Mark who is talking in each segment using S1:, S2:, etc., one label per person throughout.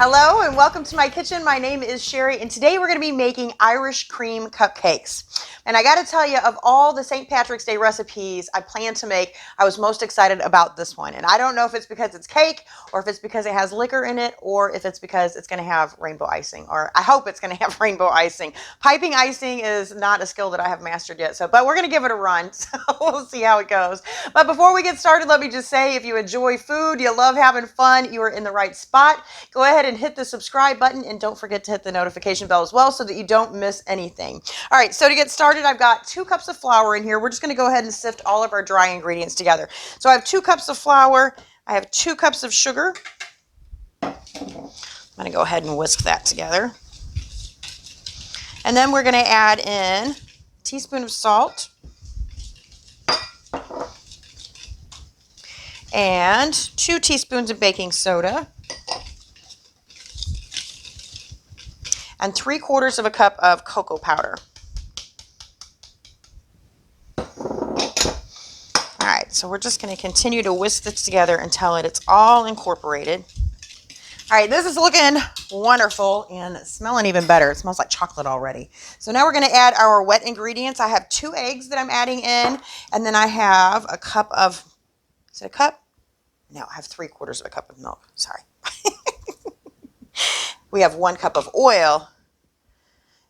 S1: Hello and welcome to my kitchen. My name is Sherry and today we're going to be making Irish cream cupcakes. And I got to tell you, of all the St. Patrick's Day recipes I plan to make, I was most excited about this one. And I don't know if it's because it's cake or if it's because it has liquor in it or if it's because it's going to have rainbow icing, or I hope it's going to have rainbow icing. Piping icing is not a skill that I have mastered yet, but we're going to give it a run. So we'll see how it goes. But before we get started, let me just say, if you enjoy food, you love having fun, you are in the right spot. Go ahead and hit the subscribe button and don't forget to hit the notification bell as well so that you don't miss anything. All right, so to get started, I've got 2 cups of flour in here. We're just going to go ahead and sift all of our dry ingredients together. So I have 2 cups of flour. I have 2 cups of sugar. I'm going to go ahead and whisk that together. And then we're going to add in a teaspoon of salt and 2 teaspoons of baking soda and 3/4 of a cup of cocoa powder. All right, so we're just going to continue to whisk this together until it's all incorporated. All right, this is looking wonderful and smelling even better. It smells like chocolate already. So now we're going to add our wet ingredients. I have 2 eggs that I'm adding in, and then I have a cup of, is it a cup? No, I have 3/4 of a cup of milk. Sorry. We have 1 cup of oil.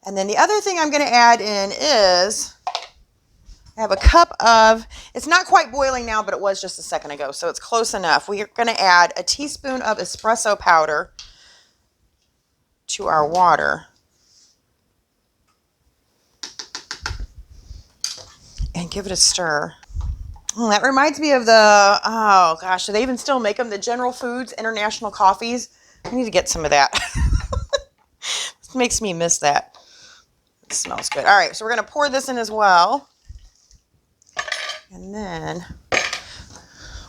S1: And then the other thing I'm going to add in is, I have a cup of, it's not quite boiling now, but it was just a second ago, so it's close enough. We are going to add a teaspoon of espresso powder to our water. And give it a stir. Oh, that reminds me of the, oh gosh, do they even still make them? The General Foods International Coffees. I need to get some of that. This makes me miss that. It smells good. All right, so we're going to pour this in as well. And then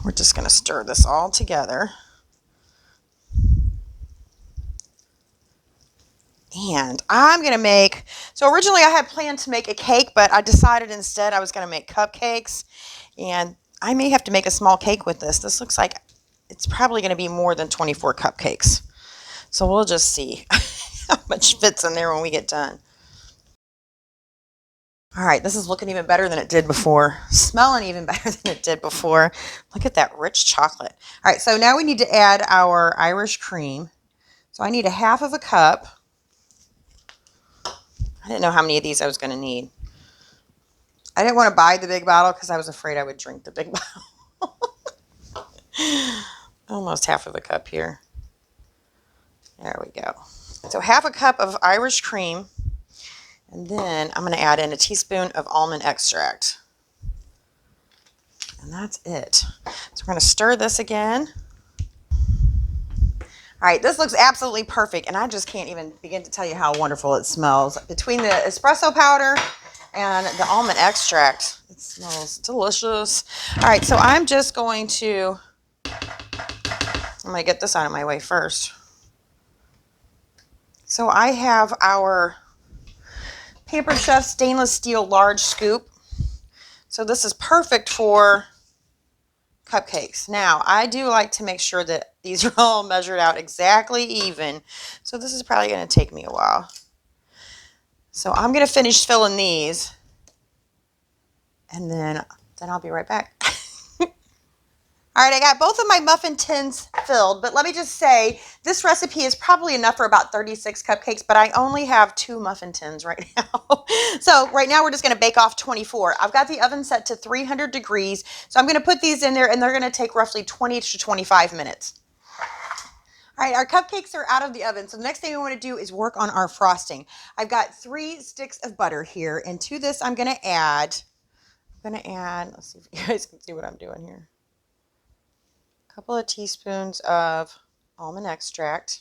S1: we're just going to stir this all together. And I'm going to make, so originally I had planned to make a cake, but I decided instead I was going to make cupcakes. And I may have to make a small cake with this. This looks like it's probably going to be more than 24 cupcakes. So we'll just see how much fits in there when we get done. All right, this is looking even better than it did before. Smelling even better than it did before. Look at that rich chocolate. All right, so now we need to add our Irish cream. So I need a 1/2 of a cup. I didn't know how many of these I was going to need. I didn't want to buy the big bottle because I was afraid I would drink the big bottle. Almost 1/2 of a cup here. There we go. So 1/2 a cup of Irish cream. And then I'm going to add in a teaspoon of almond extract. And that's it. So we're going to stir this again. All right, this looks absolutely perfect, and I just can't even begin to tell you how wonderful it smells. Between the espresso powder and the almond extract, it smells delicious. All right, so I'm just going to, I'm going to get this out of my way first. So I have our Paper Chef stainless steel large scoop. So this is perfect for cupcakes. Now, I do like to make sure that these are all measured out exactly even. So this is probably going to take me a while. So I'm going to finish filling these. And then I'll be right back. All right, I got both of my muffin tins filled, but let me just say, this recipe is probably enough for about 36 cupcakes, but I only have 2 muffin tins right now. So right now we're just gonna bake off 24. I've got the oven set to 300 degrees, so I'm gonna put these in there and they're gonna take roughly 20 to 25 minutes. All right, our cupcakes are out of the oven, so the next thing we wanna do is work on our frosting. I've got 3 sticks of butter here, and to this I'm gonna add, let's see if you guys can see what I'm doing here. Couple of teaspoons of almond extract,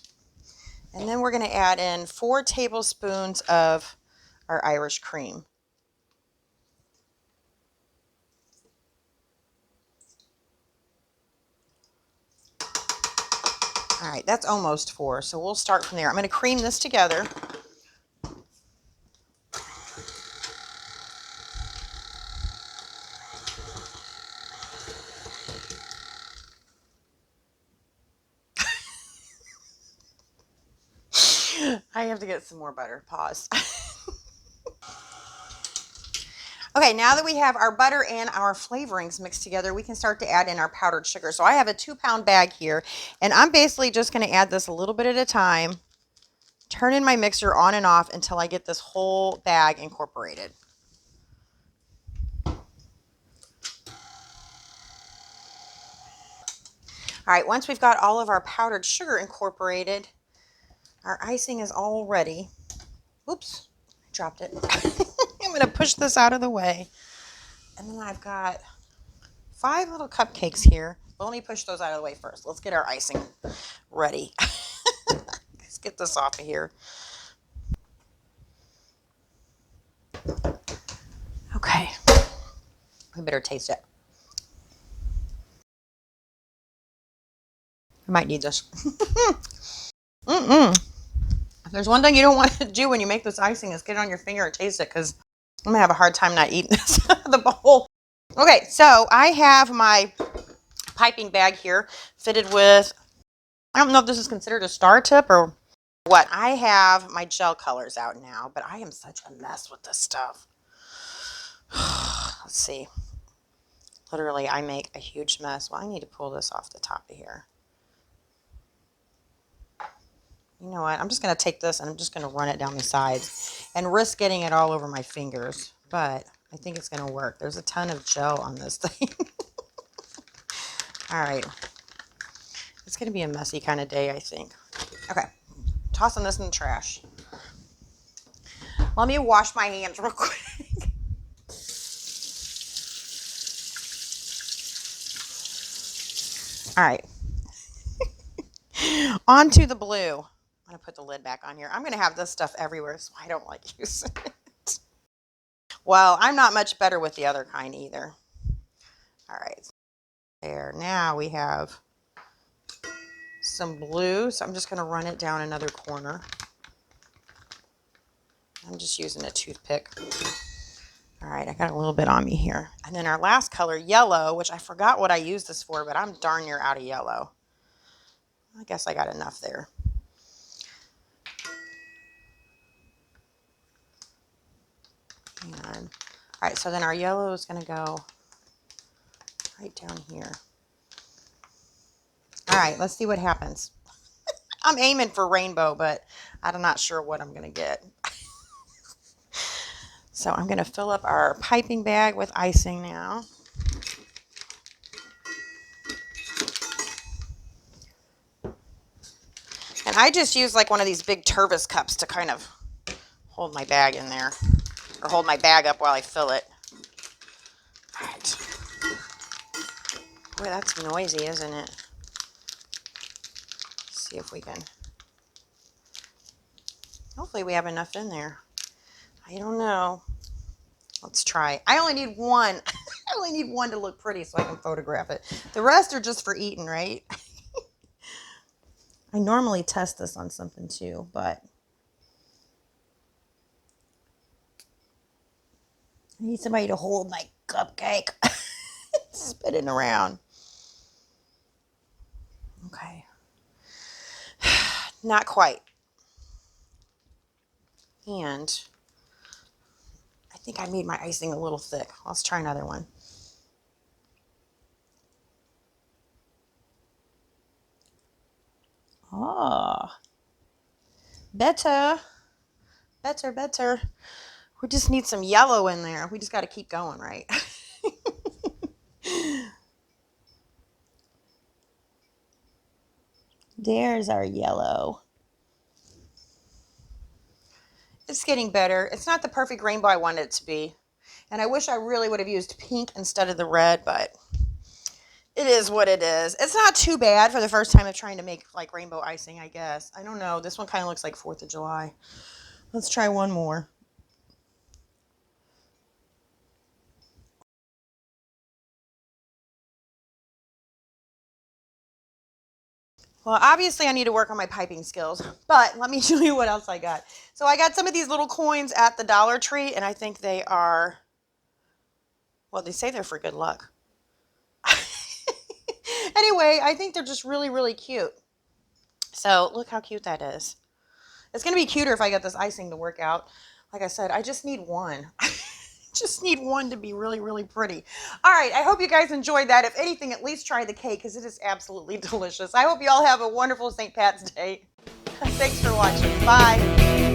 S1: and then we're going to add in 4 tablespoons of our Irish cream. All right, that's almost 4, so we'll start from there. I'm going to cream this together. I have to get some more butter. Pause. Okay, now that we have our butter and our flavorings mixed together, we can start to add in our powdered sugar. So I have a 2-pound bag here, and I'm basically just going to add this a little bit at a time, turning my mixer on and off until I get this whole bag incorporated. All right, once we've got all of our powdered sugar incorporated, our icing is all ready. Oops, I dropped it. I'm going to push this out of the way. And then I've got 5 little cupcakes here. Well, let me push those out of the way first. Let's get our icing ready. Let's get this off of here. Okay. We better taste it. I might need this. If there's one thing you don't want to do when you make this icing is get it on your finger and taste it, because I'm going to have a hard time not eating this the bowl. Okay, so I have my piping bag here fitted with, I don't know if this is considered a star tip or what. I have my gel colors out now, but I am such a mess with this stuff. Let's see. Literally, I make a huge mess. Well, I need to pull this off the top of here. You know what? I'm just going to take this and I'm just going to run it down the sides and risk getting it all over my fingers. But I think it's going to work. There's a ton of gel on this thing. All right. It's going to be a messy kind of day, I think. Okay. Tossing this in the trash. Let me wash my hands real quick. All right. On to the blue. I'm going to put the lid back on here. I'm going to have this stuff everywhere, so I don't like using it. Well, I'm not much better with the other kind either. All right. There. Now we have some blue, so I'm just going to run it down another corner. I'm just using a toothpick. All right, I got a little bit on me here. And then our last color, yellow, which I forgot what I used this for, but I'm darn near out of yellow. I guess I got enough there. And, all right, so then our yellow is going to go right down here. All right, let's see what happens. I'm aiming for rainbow, but I'm not sure what I'm going to get. So I'm going to fill up our piping bag with icing now. And I just use like one of these big Tervis cups to kind of hold my bag in there, or hold my bag up while I fill it. All right. Boy, that's noisy, isn't it? Let's see if we can. Hopefully we have enough in there. I don't know. Let's try. I only need one. I only need one to look pretty so I can photograph it. The rest are just for eating, right? I normally test this on something too, but I need somebody to hold my cupcake. Spinning around. Okay. Not quite. And I think I made my icing a little thick. Let's try another one. Oh, better. Better, better. We just need some yellow in there. We just got to keep going, right? There's our yellow. It's getting better. It's not the perfect rainbow I wanted it to be. And I wish I really would have used pink instead of the red, but it is what it is. It's not too bad for the first time of trying to make like rainbow icing, I guess. I don't know. This one kind of looks like 4th of July. Let's try one more. Well, obviously I need to work on my piping skills, but let me show you what else I got. So I got some of these little coins at the Dollar Tree, and I think they are, well, they say they're for good luck. Anyway, I think they're just really, really cute. So look how cute that is. It's going to be cuter if I get this icing to work out. Like I said, I just need one. Just need one to be really, really pretty. All right, I hope you guys enjoyed that. If anything, at least try the cake because it is absolutely delicious. I hope you all have a wonderful St. Pat's Day. Thanks for watching. Bye.